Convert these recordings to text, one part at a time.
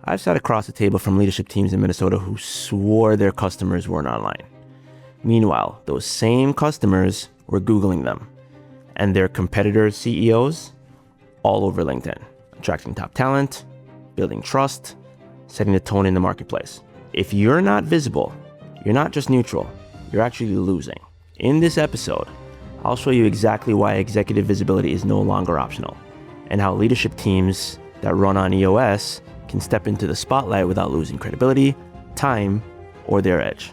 I've sat across the table from leadership teams in Minnesota who swore their customers weren't online. Meanwhile, those same customers were Googling them, and their competitors' CEOs all over LinkedIn, attracting top talent, building trust, setting the tone in the marketplace. If you're not visible, you're not just neutral, you're actually losing. In this episode, I'll show you exactly why executive visibility is no longer optional, and how leadership teams that run on EOS can step into the spotlight without losing credibility, time, or their edge.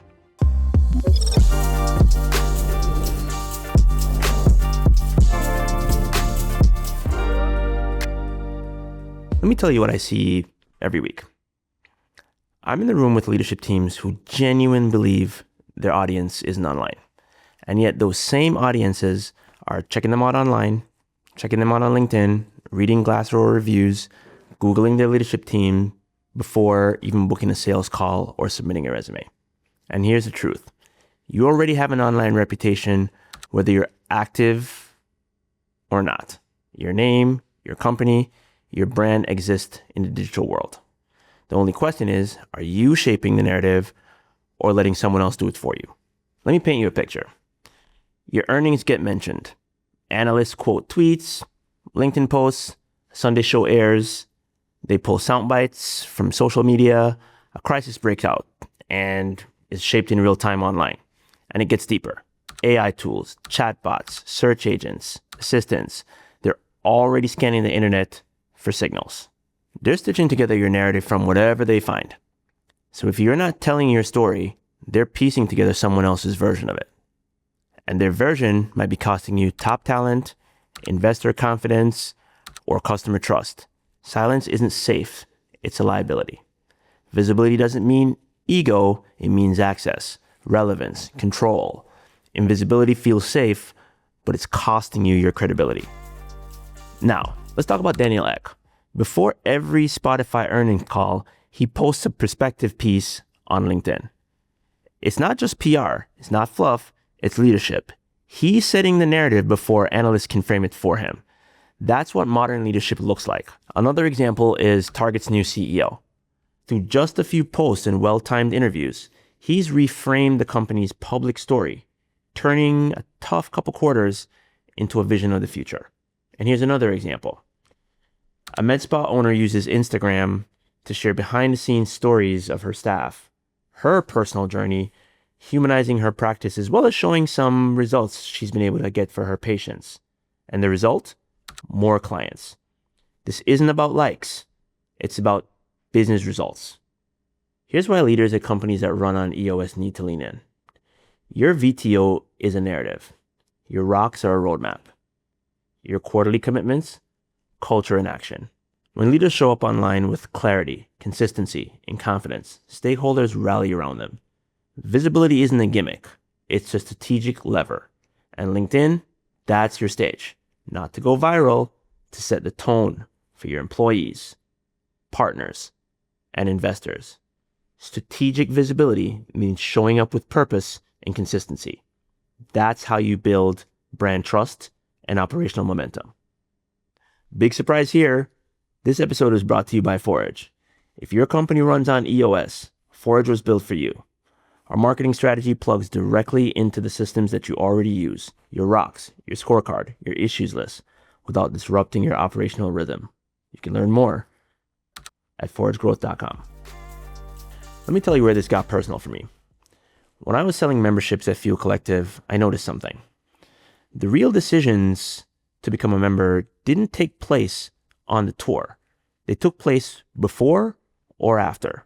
Let me tell you what I see every week. I'm in the room with leadership teams who genuinely believe their audience isn't online. And yet those same audiences are checking them out online, checking them out on LinkedIn, reading Glassdoor reviews, Googling their leadership team before even booking a sales call or submitting a resume. And here's the truth. You already have an online reputation, whether you're active or not. Your name, your company, your brand exists in the digital world. The only question is, are you shaping the narrative or letting someone else do it for you? Let me paint you a picture. Your earnings get mentioned. Analysts quote tweets, LinkedIn posts, Sunday show airs. They pull sound bites from social media. A crisis breaks out and is shaped in real time online. And it gets deeper. AI tools, chatbots, search agents, assistants, they're already scanning the internet for signals. They're stitching together your narrative from whatever they find. So if you're not telling your story, they're piecing together someone else's version of it. And their version might be costing you top talent, investor confidence, or customer trust. Silence isn't safe. It's a liability. Visibility doesn't mean ego. It means access, relevance, control. Invisibility feels safe, but it's costing you your credibility. Now, let's talk about Daniel Ek. Before every Spotify earnings call, he posts a perspective piece on LinkedIn. It's not just PR. It's not fluff. It's leadership. He's setting the narrative before analysts can frame it for him. That's what modern leadership looks like. Another example is Target's new CEO. Through just a few posts and well-timed interviews, he's reframed the company's public story, turning a tough couple quarters into a vision of the future. And here's another example. A med spa owner uses Instagram to share behind-the-scenes stories of her staff, her personal journey, humanizing her practice, as well as showing some results she's been able to get for her patients. And the result? More clients. This isn't about likes. It's about business results. Here's why leaders at companies that run on EOS need to lean in. Your VTO is a narrative. Your rocks are a roadmap. Your quarterly commitments, culture and action. When leaders show up online with clarity, consistency, and confidence, stakeholders rally around them. Visibility isn't a gimmick. It's a strategic lever. And LinkedIn, that's your stage. Not to go viral, to set the tone for your employees, partners, and investors. Strategic visibility means showing up with purpose and consistency. That's how you build brand trust and operational momentum. Big surprise here. This episode is brought to you by Forage. If your company runs on EOS, Forage was built for you. Our marketing strategy plugs directly into the systems that you already use, your rocks, your scorecard, your issues list, without disrupting your operational rhythm. You can learn more at foragegrowth.com. Let me tell you where this got personal for me. When I was selling memberships at Fuel Collective, I noticed something. The real decisions to become a member didn't take place on the tour. They took place before or after.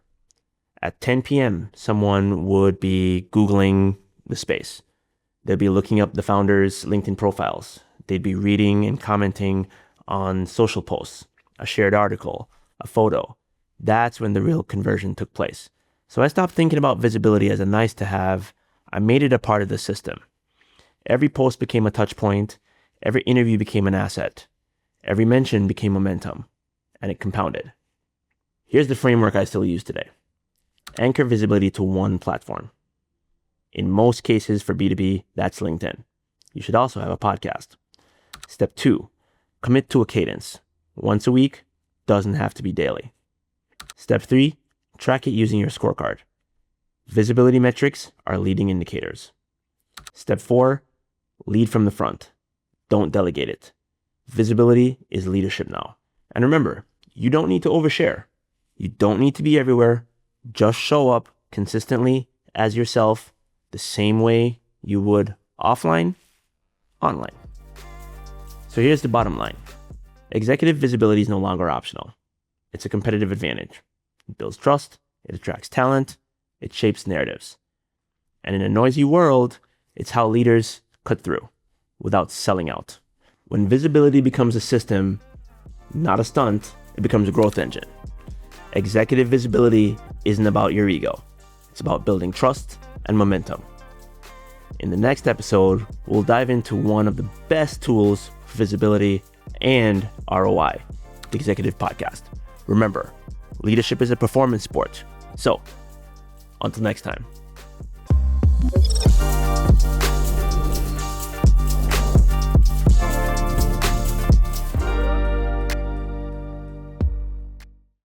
At 10 p.m., someone would be Googling the space. They'd be looking up the founders' LinkedIn profiles. They'd be reading and commenting on social posts, a shared article, a photo. That's when the real conversion took place. So I stopped thinking about visibility as a nice to have. I made it a part of the system. Every post became a touch point. Every interview became an asset. Every mention became momentum. And it compounded. Here's the framework I still use today. Anchor visibility to one platform. In most cases for B2B, that's LinkedIn. You should also have a podcast. Step 2, commit to a cadence. Once a week, doesn't have to be daily. Step 3, track it using your scorecard. Visibility metrics are leading indicators. Step 4, lead from the front. Don't delegate it. Visibility is leadership now. And remember, you don't need to overshare. You don't need to be everywhere. Just show up consistently as yourself the same way you would offline, online. So here's the bottom line. Executive visibility is no longer optional. It's a competitive advantage. It builds trust, it attracts talent, it shapes narratives. And in a noisy world, it's how leaders cut through without selling out. When visibility becomes a system, not a stunt, it becomes a growth engine. Executive visibility isn't about your ego. It's about building trust and momentum. In the next episode, we'll dive into one of the best tools for visibility and ROI, the Executive Podcast. Remember, leadership is a performance sport. So, until next time.